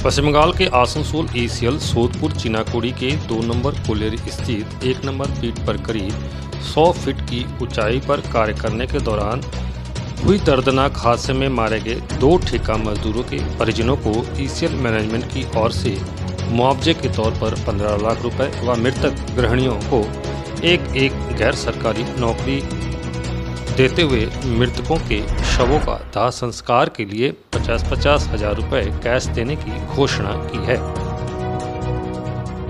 पश्चिम बंगाल के आसनसोल ACL सोदपुर चीनाकुड़ी के 2 number cholerae स्थित 1 नंबर पीट पर करीब 100 फीट की ऊंचाई पर कार्य करने के दौरान हुई दर्दनाक हादसे में मारे गए 2 ठेका मजदूरों के परिजनों को ACL मैनेजमेंट की ओर से मुआवजे के तौर पर 15 लाख रुपए व मृतक गृहिणियों को एक गैर सरकारी नौकरी देते हुए मृतकों के शवों का दाह संस्कार के लिए 50-50 हजार रुपए कैश देने की घोषणा की है।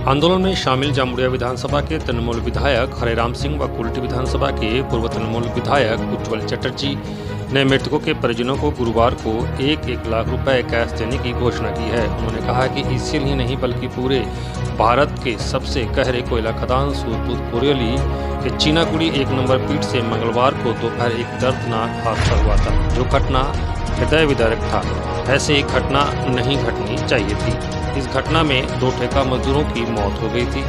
आंदोलन में शामिल जामुड़िया विधानसभा के तृणमूल विधायक हरेराम सिंह व कुल्टी विधानसभा के पूर्व तृणमूल विधायक उज्ज्वल चटर्जी ने मृतकों के परिजनों को गुरुवार को 1 लाख रुपए कैश देने की घोषणा की है। उन्होंने कहा कि ACL ही नहीं बल्कि पूरे भारत के सबसे गहरे कोयला खदान सोदपुर कोरेली के चीनाकुड़ी 1 नंबर पीट से मंगलवार को दोपहर एक दर्दनाक हादसा हुआ था, जो घटना हृदय विदारक था। ऐसे ही घटना नहीं घटनी चाहिए थी। इस घटना में 2 ठेका मजदूरों की मौत हो गई थी,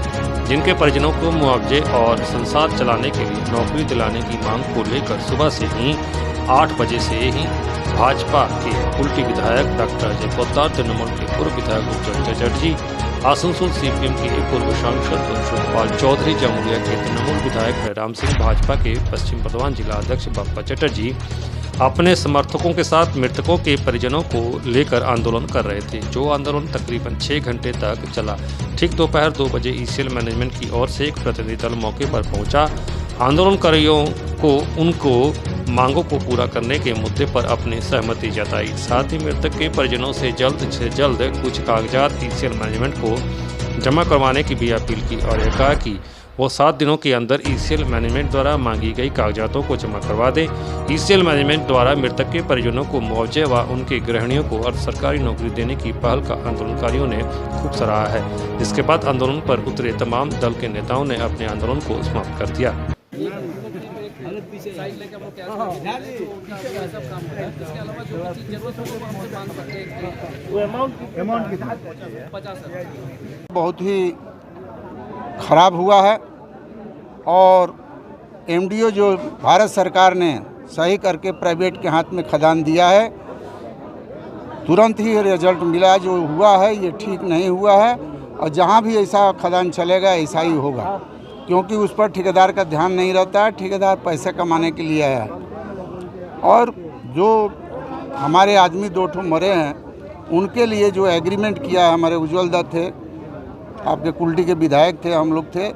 जिनके परिजनों को मुआवजे और संसार चलाने के लिए नौकरी दिलाने की मांग को लेकर सुबह से ही 8 बजे से ही भाजपा के कुल्टी विधायक डॉक्टर अजय पोद्दार, तृणमूल के पूर्व विधायक उज्ज्वल चटर्जी, आसनसोल CPM के पूर्व सांसद शिवपाल चौधरी, जामुड़िया के तृणमूल विधायक हरेराम सिंह, भाजपा के पश्चिम बर्धमान जिला अध्यक्ष बप्पा चटर्जी अपने समर्थकों के साथ मृतकों के परिजनों को लेकर आंदोलन कर रहे थे, जो आंदोलन तकरीबन 6 घंटे तक चला। ठीक दोपहर 2 बजे ACL मैनेजमेंट की ओर से एक प्रतिनिधि दल मौके पर पहुंचा। आंदोलनकारियों को उनको मांगों को पूरा करने के मुद्दे पर अपनी सहमति जताई। साथ ही मृतक के परिजनों से जल्द कुछ कागजात ACL मैनेजमेंट को जमा करवाने की भी अपील की और यह कहा कि वो 7 दिनों के अंदर ACL मैनेजमेंट द्वारा मांगी गई कागजातों को जमा करवा दें। ACL मैनेजमेंट द्वारा मृतक के परिजनों को मुआवजे व उनके गृहिणियों को अर्ध सरकारी नौकरी देने की पहल का आंदोलनकारियों ने खूब सराहा है। इसके बाद आंदोलन पर उतरे तमाम दल के नेताओं ने अपने आंदोलन को समाप्त कर दिया। बहुत ही खराब हुआ है और MDO जो भारत सरकार ने सही करके प्राइवेट के हाथ में खदान दिया है, तुरंत ही रिजल्ट मिला। जो हुआ है ये ठीक नहीं हुआ है और जहाँ भी ऐसा खदान चलेगा ऐसा ही होगा, क्योंकि उस पर ठेकेदार का ध्यान नहीं रहता है। ठेकेदार पैसे कमाने के लिए आया है और जो हमारे आदमी 2 ठो मरे हैं उनके लिए जो एग्रीमेंट किया है, हमारे उज्ज्वल दत्त थे, आपके कुल्टी के विधायक थे, हम लोग थे,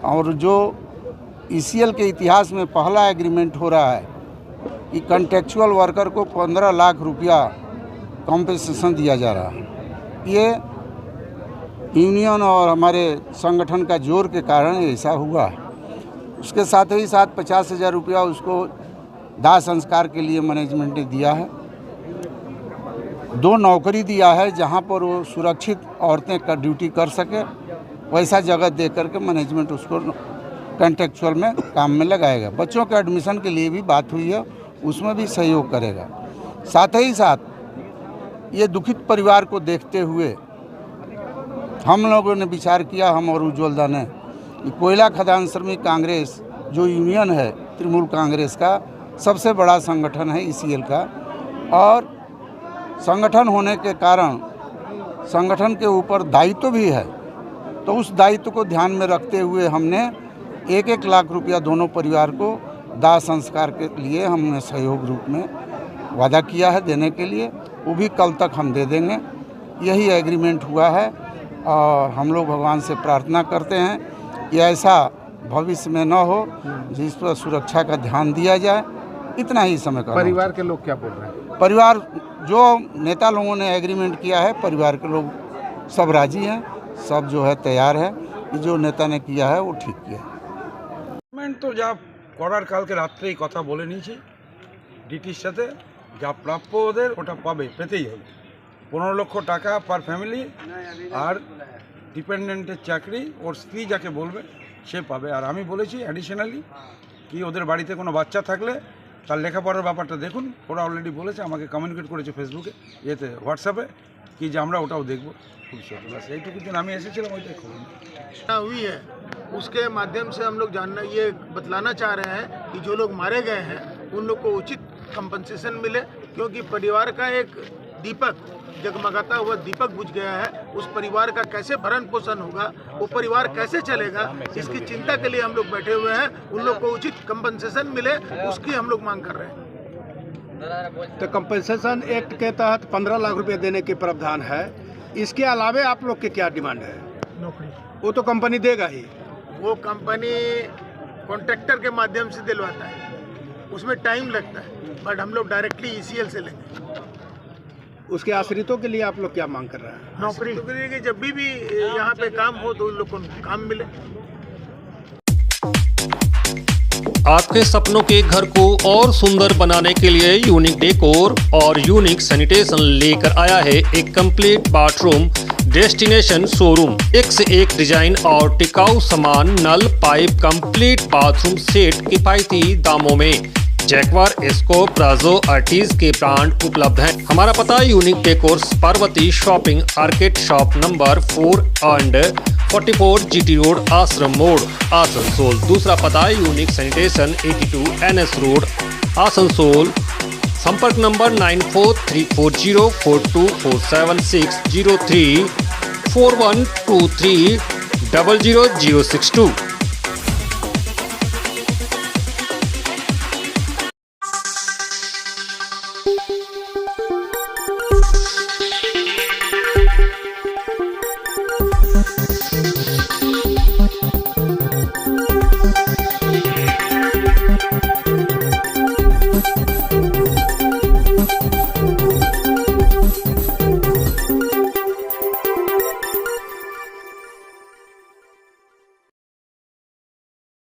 और जो ACL के इतिहास में पहला एग्रीमेंट हो रहा है कि कॉन्ट्रेक्चुअल वर्कर को 15 लाख रुपया कॉम्पेंसेशन दिया जा रहा है। ये यूनियन और हमारे संगठन का जोर के कारण ऐसा हुआ है। उसके साथ ही साथ 50,000 रुपया उसको दाह संस्कार के लिए मैनेजमेंट ने दिया है। 2 नौकरी दिया है जहां पर वो सुरक्षित औरतें का ड्यूटी कर सके, वैसा जगह दे करके मैनेजमेंट उसको कॉन्ट्रेक्चुअल में काम में लगाएगा। बच्चों के एडमिशन के लिए भी बात हुई है, उसमें भी सहयोग करेगा। साथ ही साथ ये दुखित परिवार को देखते हुए हम लोगों ने विचार किया, हम और उज्ज्वल दा ने, कि कोयला खदान श्रमिक कांग्रेस जो यूनियन है तृणमूल कांग्रेस का सबसे बड़ा संगठन है ACL का, और संगठन होने के कारण संगठन के ऊपर दायित्व भी है, तो उस दायित्व को ध्यान में रखते हुए हमने 1 लाख रुपया दोनों परिवार को दाह संस्कार के लिए हमने सहयोग रूप में वादा किया है देने के लिए। वो भी कल तक हम दे देंगे। यही एग्रीमेंट हुआ है और हम लोग भगवान से प्रार्थना करते हैं कि ऐसा भविष्य में न हो, जिस पर सुरक्षा का ध्यान दिया जाए। इतना ही समय का। परिवार के लोग क्या बोल रहे हैं? परिवार जो नेता लोगों ने एग्रीमेंट किया है, परिवार के लोग सब राजी हैं, सब जो है तैयार है कि जो नेता ने किया है वो ठीक किया है। तो যা করার কালকে রাত্রেই কথা বলে নিয়েছি ডিটির সাথে, যা প্রাপ্য ওদের ওটা পাবে, পেতেই হবে। 15 লক্ষ টাকা পার ফ্যামিলি, আর ডিপেন্ডেন্টের চাকরি ওর স্ত্রী যাকে বলবে সে পাবে। আর আমি বলেছি অ্যাডিশনালি কি ওদের বাড়িতে কোনো বাচ্চা থাকলে তার লেখাপড়ার ব্যাপারটা দেখুন। ওরা অলরেডি বলেছে, আমাকে কমিউনিকেট করেছে ফেসবুকে, ইয়েতে হোয়াটসঅ্যাপে, कि जो আমরা ওটাও দেখবো। बस এইটুকু দিন আমি এসেছিলাম, ওইটাই খবর हुई है। उसके माध्यम से हम लोग जानना ये बतलाना चाह रहे हैं कि जो लोग मारे गए हैं उन लोग को उचित कंपनसेशन मिले, क्योंकि परिवार का एक दीपक जगमगाता हुआ दीपक बुझ गया है, उस परिवार का कैसे भरण पोषण होगा, वो परिवार कैसे चलेगा, इसकी चिंता के लिए हम लोग बैठे हुए हैं। उन लोग को उचित कंपनसेशन मिले, उसकी हम लोग मांग कर रहे हैं। तो कंपनसेशन एक्ट के तहत 15 लाख रुपए देने के प्रावधान है, इसके अलावे आप लोग के क्या डिमांड है? नौकरी वो तो कंपनी देगा ही। वो कंपनी कॉन्ट्रैक्टर के माध्यम से दिलवाता है, उसमें टाइम लगता है, बट हम लोग डायरेक्टली ECL से लेंगे। उसके आश्रितों के लिए आप लोग क्या मांग कर रहे हैं? नौकरी तो करिए कि जब भी यहाँ पे काम हो तो उन लोग को काम मिले। आपके सपनों के घर को और सुंदर बनाने के लिए यूनिक डेकोर और यूनिक सैनिटेशन लेकर आया है एक कंप्लीट बाथरूम डेस्टिनेशन शोरूम। एक से एक डिजाइन और टिकाऊ सामान, नल, पाइप, कंप्लीट बाथरूम सेट किफायती दामों में। जैक्वार, एस्को, प्राजो, आर्टिज के ब्रांड उपलब्ध हैं। हमारा पता unique decors, Parvati shopping arcade, shop number 4 and 44 GT road, आश्रम मोड़, आसनसोल। दूसरा पता unique sanitation 82 NS road, Asansol. संपर्क नंबर 9434042476 03 4123 00062।